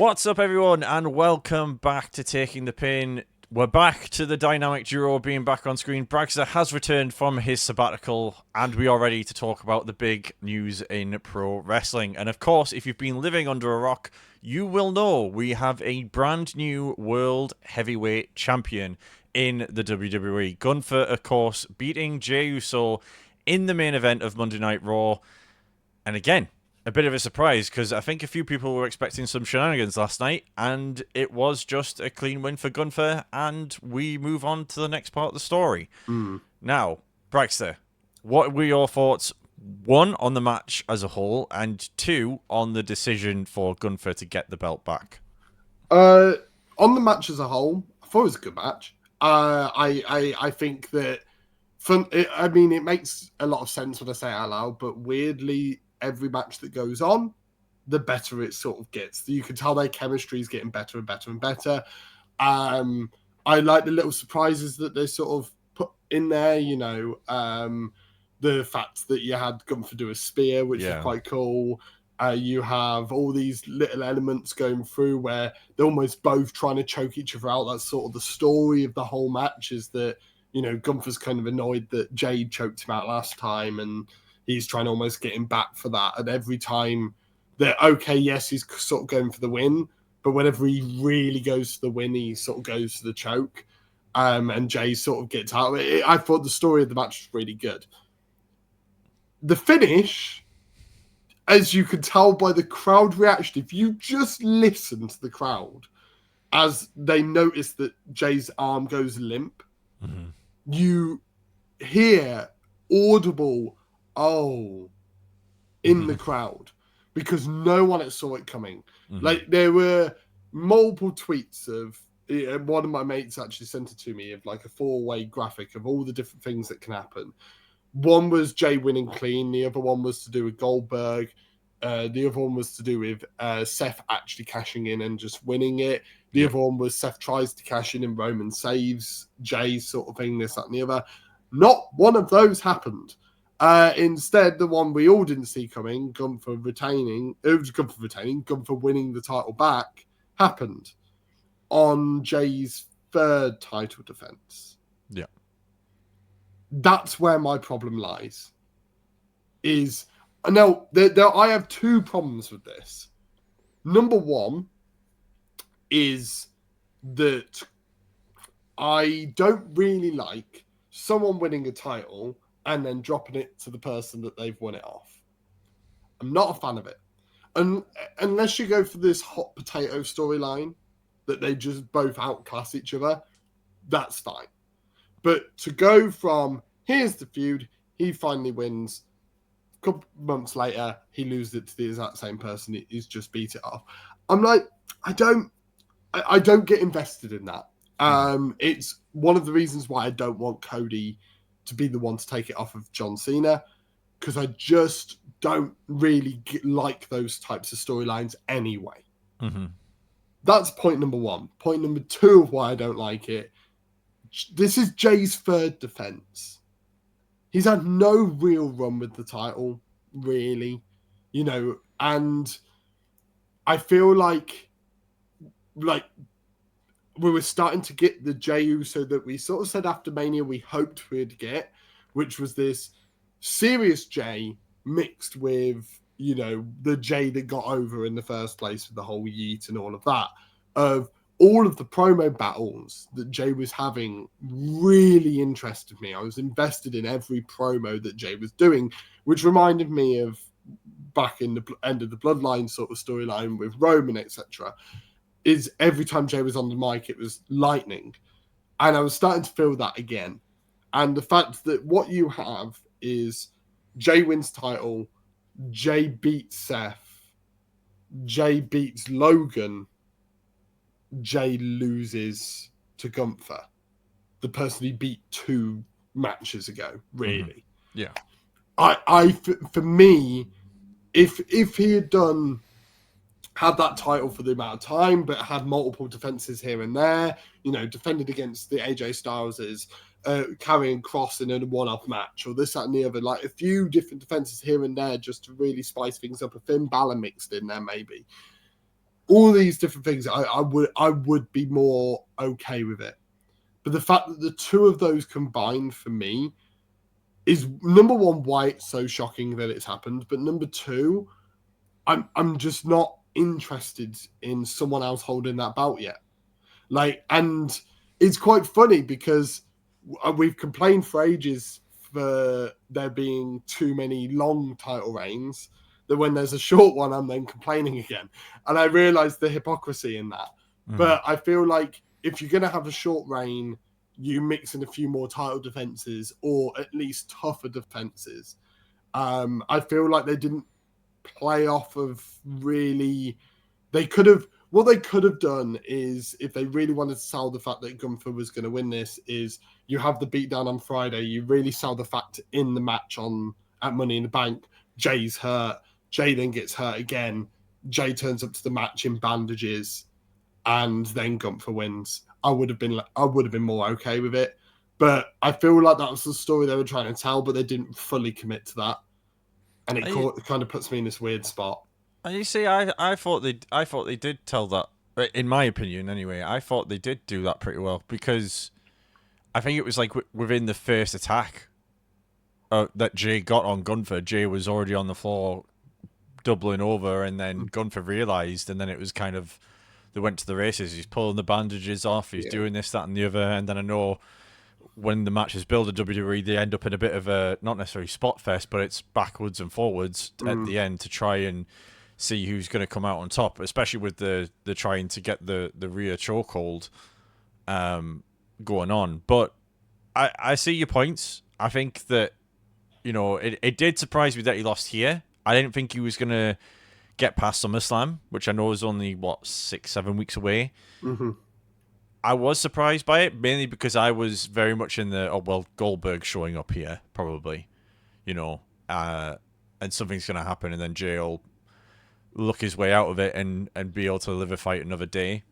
What's up, everyone, and welcome back to Taking the Pin. We're back to the dynamic duo being back on screen. Bragster has returned from his sabbatical, and we are ready to talk about the big news in pro wrestling. And of course, if you've been living under a rock, you will know we have a brand new World Heavyweight Champion in the WWE. Gunther, of course, beating Jey Uso in the main event of Monday Night Raw. And again, a bit of a surprise because I think a few people were expecting some shenanigans last night, and it was just a clean win for Gunther, and we move on to the next part of the story. Now, Braxter, what were your thoughts, one, on the match as a whole, and two, on the decision for Gunther to get the belt back? On the match as a whole, I thought it was a good match. I think that it makes a lot of sense when I say it out loud, but weirdly, every match that goes on, the better it sort of gets. You can tell their chemistry is getting better and better and better. I like the little surprises that they sort of put in there, the fact that you had Gunther do a spear, which is quite cool. You have all these little elements going through where they're almost both trying to choke each other out. That's sort of the story of the whole match, is that, Gunther's kind of annoyed that Jey choked him out last time, and he's trying to almost get him back for that. And every time yes, he's sort of going for the win, but whenever he really goes for the win, he sort of goes for the choke. And Jey sort of gets out of it. I thought the story of the match was really good. The finish, as you can tell by the crowd reaction, if you just listen to the crowd as they notice that Jey's arm goes limp, you hear audible in the crowd, because no one saw it coming. Like, there were multiple tweets of one of my mates actually sent it to me, of like a 4-way graphic of all the different things that can happen. One was Jey winning clean, the other one was to do with Goldberg, the other one was to do with Seth actually cashing in and just winning it. The other one was Seth tries to cash in and Roman saves Jey, sort of thing, this, that, and the other. Not one of those happened. Instead, the one we all didn't see coming, Gunther winning the title back, happened on Jey's third title defense. Yeah. That's where my problem lies. Now, I have two problems with this. Number one is that I don't really like someone winning a title and then dropping it to the person that they've won it off. I'm not a fan of it. Unless you go for this hot potato storyline that they just both outclass each other, that's fine. But to go from, here's the feud, he finally wins, a couple months later, he loses it to the exact same person, he's just beat it off. I'm like, I don't get invested in that. It's one of the reasons why I don't want Cody to be the one to take it off of John Cena, because I just don't really like those types of storylines anyway. That's point number one. Point number two of why I don't like it, this is Jey's third defense. He's had no real run with the title, really, and I feel like we were starting to get the Jey Uso that we sort of said after Mania we hoped we'd get, which was this serious Jey mixed with, the Jey that got over in the first place with the whole yeet and all of that. Of all of the promo battles that Jey was having really interested me. I was invested in every promo that Jey was doing, which reminded me of back in the end of the Bloodline sort of storyline with Roman, etc. Is every time Jey was on the mic, it was lightning. And I was starting to feel that again. And the fact that what you have is Jey wins title, Jey beats Seth, Jey beats Logan, Jey loses to Gunther, the person he beat 2 matches ago, really. Yeah. For me, if he had had that title for the amount of time, but had multiple defenses here and there, defended against the AJ Styles's, carrying Cross in a one-off match, or this, that, and the other, like a few different defenses here and there just to really spice things up. A Finn Balor mixed in there, maybe. all these different things, I would be more okay with it. But the fact that the two of those combined for me is, number one, why it's so shocking that it's happened. But number two, I'm just not interested in someone else holding that belt yet. Like, and it's quite funny because we've complained for ages for there being too many long title reigns, that when there's a short one, I'm then complaining again. And I realize the hypocrisy in that. But I feel like if you're going to have a short reign, you mix in a few more title defenses, or at least tougher defenses. I feel like they didn't play off of really. They could have. What they could have done is, if they really wanted to sell the fact that Gunther was going to win this, is you have the beatdown on Friday. You really sell the fact in the match at Money in the Bank, Jey's hurt. Jey then gets hurt again. Jey turns up to the match in bandages, and then Gunther wins. I would have been more okay with it. But I feel like that was the story they were trying to tell, but they didn't fully commit to that, and it kind of puts me in this weird spot. And you see, I thought they did tell that. In my opinion, anyway, I thought they did do that pretty well, because I think it was like within the first attack that Jey got on Gunther, Jey was already on the floor doubling over, and then Gunther realized, and then it was kind of, they went to the races. He's pulling the bandages off, he's doing this, that, and the other, and then I know when the matches build at WWE, they end up in a bit of a, not necessarily spot fest, but it's backwards and forwards at the end to try and see who's going to come out on top, especially with the trying to get the rear chokehold going on. But I see your points. I think that, it did surprise me that he lost here. I didn't think he was going to get past SummerSlam, which I know is only, 6-7 weeks away. Mm-hmm. I was surprised by it, mainly because I was very much in Goldberg showing up here, probably, and something's going to happen, and then Jey will look his way out of it and be able to live a fight another day.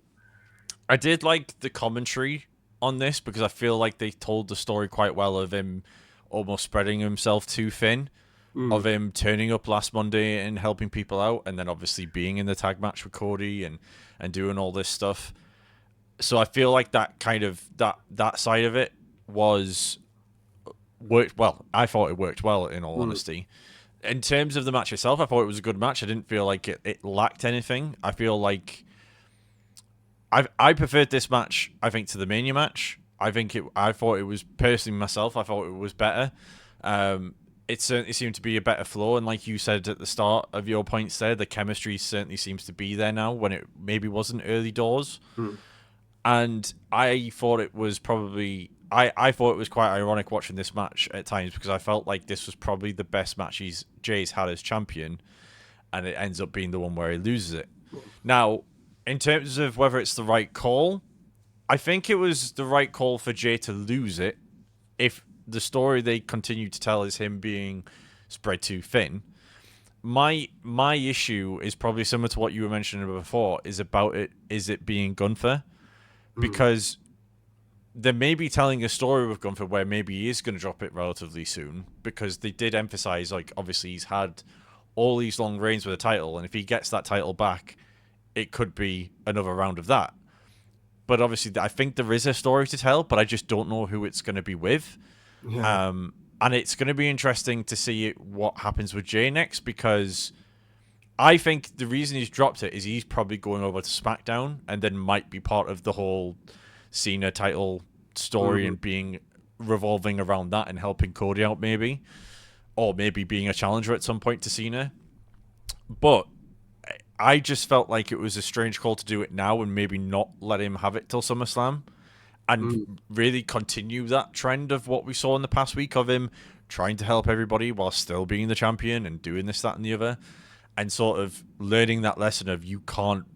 I did like the commentary on this, because I feel like they told the story quite well of him almost spreading himself too thin, of him turning up last Monday and helping people out, and then obviously being in the tag match with Cody and doing all this stuff. So I feel like that kind of that side of it worked well. I thought it worked well, in all honesty. In terms of the match itself, I thought it was a good match. I didn't feel like it lacked anything. I feel like I preferred this match, I think, to the Mania match. I thought it was, personally myself, I thought it was better. It certainly seemed to be a better flow, and like you said at the start of your points there, the chemistry certainly seems to be there now, when it maybe wasn't early doors. And I thought it was probably... I thought it was quite ironic watching this match at times, because I felt like this was probably the best match Jey's had as champion, and it ends up being the one where he loses it. Now, in terms of whether it's the right call, I think it was the right call for Jey to lose it if the story they continue to tell is him being spread too thin. My issue is probably similar to what you were mentioning before, is it being Gunther? Because they may be telling a story with Gunther where maybe he is going to drop it relatively soon, because they did emphasize, like, obviously he's had all these long reigns with a title, and if he gets that title back, it could be another round of that. But obviously, I think there is a story to tell, but I just don't know who it's going to be with. Yeah. And it's going to be interesting to see what happens with Jey next, because I think the reason he's dropped it is he's probably going over to SmackDown, and then might be part of the whole Cena title story and being revolving around that and helping Cody out, maybe, or maybe being a challenger at some point to Cena. But I just felt like it was a strange call to do it now and maybe not let him have it till SummerSlam, and really continue that trend of what we saw in the past week of him trying to help everybody while still being the champion and doing this, that, and the other, and sort of learning that lesson of you can't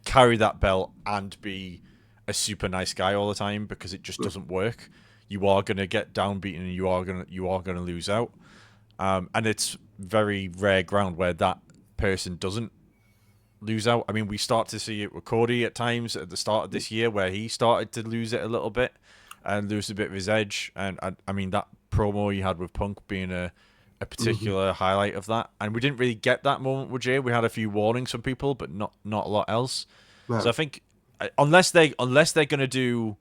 carry that belt and be a super nice guy all the time, because it just doesn't work. You are going to get downbeaten, and you are going to lose out. And it's very rare ground where that person doesn't lose out. I mean, we start to see it with Cody at times at the start of this year, where he started to lose it a little bit and lose a bit of his edge. And I mean, that promo he had with Punk being a a particular highlight of that, and we didn't really get that moment with Jey. We had a few warnings from people, but not a lot else. No. So I think unless they're gonna do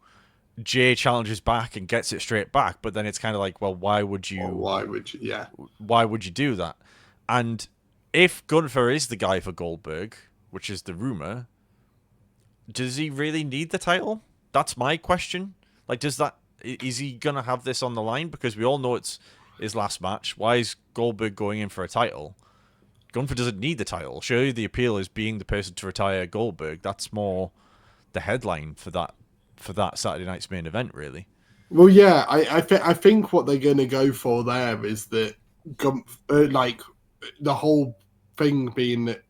Jey challenges back and gets it straight back, but then it's kind of like, well, why would you? Why would you? Yeah. Why would you do that? And if Gunther is the guy for Goldberg, which is the rumor, does he really need the title? That's my question. Like, is he gonna have this on the line? Because we all know it's his last match. Why is Goldberg going in for a title? Gunther doesn't need the title. Surely the appeal is being the person to retire Goldberg. That's more the headline for that Saturday night's main event, really. Well, yeah, I think what they're going to go for there is that like the whole thing being that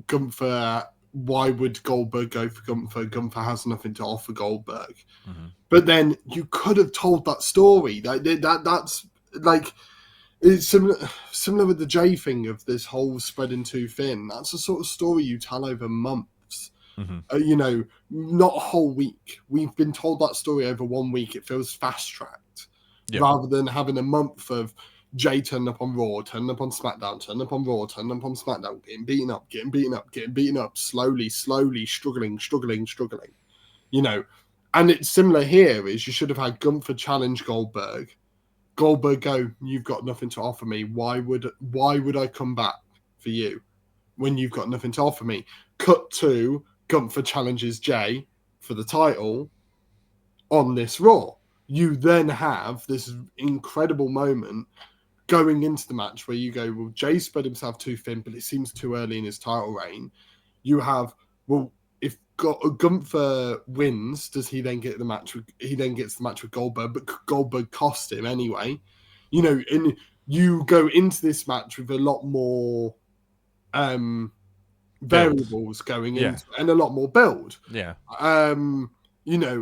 Gunther. Why would Goldberg go for Gunther? Gunther has nothing to offer Goldberg. Mm-hmm. But then you could have told that story. That's like it's similar with the Jey thing of this whole spreading too thin. That's the sort of story you tell over months. Mm-hmm. Not a whole week. We've been told that story over 1 week. It feels fast tracked rather than having a month of Jey turning up on Raw, turning up on SmackDown, turning up on Raw, turning up on SmackDown, getting beaten up, slowly, struggling. And it's similar here. Is you should have had Gunther challenge Goldberg. Goldberg go, you've got nothing to offer me. Why would I come back for you when you've got nothing to offer me? Cut to Gunther challenges Jey for the title on this Raw. You then have this incredible moment going into the match where you go, well, Jey spread himself too thin, but it seems too early in his title reign. You have, well, if Gunther wins, does he then get the match? He then gets the match with Goldberg, but Goldberg cost him anyway. And you go into this match with a lot more variables going into it and a lot more build. Yeah.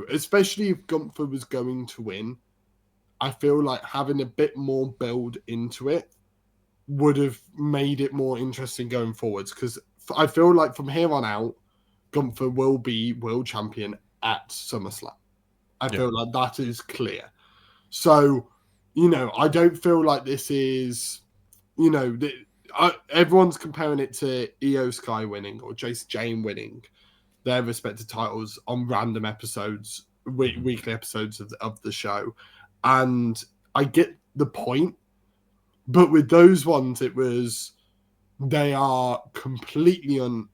Especially if Gunther was going to win, I feel like having a bit more build into it would have made it more interesting going forwards. Because I feel like from here on out, Gunther will be world champion at SummerSlam. I feel like that is clear. So, I don't feel like this is, everyone's comparing it to Io Sky winning or Jason Jane winning their respective titles on random episodes, weekly episodes of the show. And I get the point, but with those ones, they are completely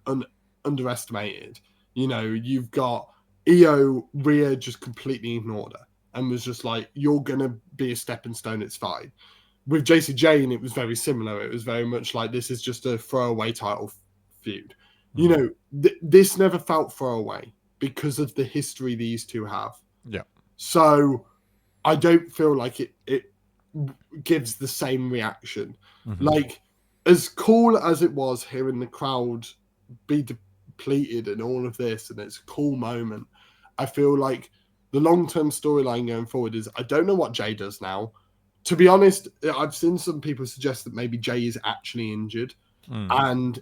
underestimated. You've got Rhea just completely ignored her and was just like, you're going to be a stepping stone, it's fine. With JC Jane, it was very similar. It was very much like, this is just a throwaway title feud. This never felt throwaway because of the history these two have. Yeah. So I don't feel like it gives the same reaction. Mm-hmm. Like, as cool as it was hearing the crowd be depleted and all of this, and it's a cool moment, I feel like the long-term storyline going forward is, I don't know what Jey does now. To be honest, I've seen some people suggest that maybe Jey is actually injured. And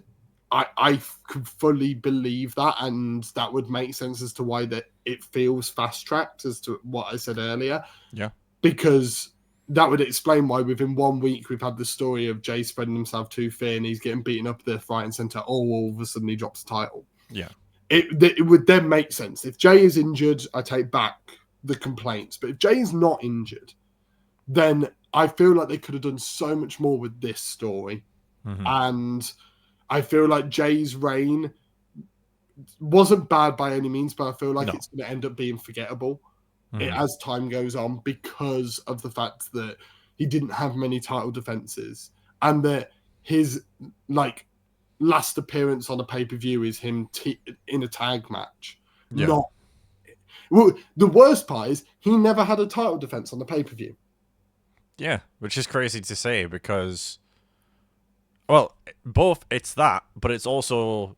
I could fully believe that, and that would make sense as to why that it feels fast-tracked, as to what I said earlier. Yeah. Because that would explain why within 1 week we've had the story of Jey spreading himself too thin, he's getting beaten up left, right, and centre. All of a sudden he drops the title. Yeah. It would then make sense. If Jey is injured, I take back the complaints. But if Jey is not injured, then I feel like they could have done so much more with this story. Mm-hmm. And I feel like Jey's reign wasn't bad by any means, but I feel like it's going to end up being forgettable as time goes on, because of the fact that he didn't have many title defenses, and that his last appearance on a pay-per-view is him in a tag match. Yeah. The worst part is he never had a title defense on the pay-per-view. Yeah, which is crazy to say because, well, both it's that, but it's also,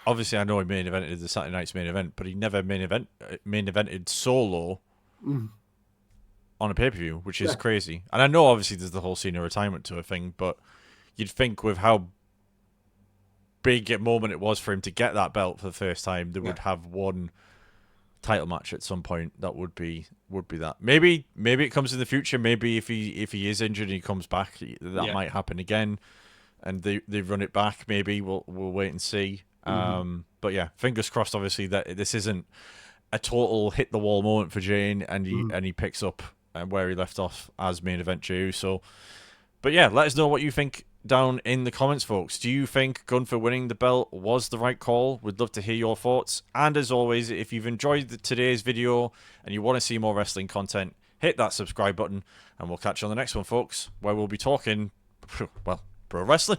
obviously I know he main evented the Saturday night's main event, but he never main evented solo on a pay-per-view, which is crazy. And I know obviously there's the whole Cena retirement tour thing, but you'd think with how big a moment it was for him to get that belt for the first time, they would have one title match at some point. That would be that. Maybe it comes in the future. Maybe if he is injured and he comes back, that might happen again, and they run it back. Maybe we'll wait and see. But yeah, fingers crossed. Obviously, that this isn't a total hit the wall moment for Jey, and he picks up where he left off as main event Jey Uso. But yeah, let us know what you think down in the comments, folks. Do you think Gunther winning the belt was the right call? We'd love to hear your thoughts. And as always, if you've enjoyed today's video and you want to see more wrestling content, hit that subscribe button, and we'll catch you on the next one, folks, where we'll be talking, well, pro wrestling.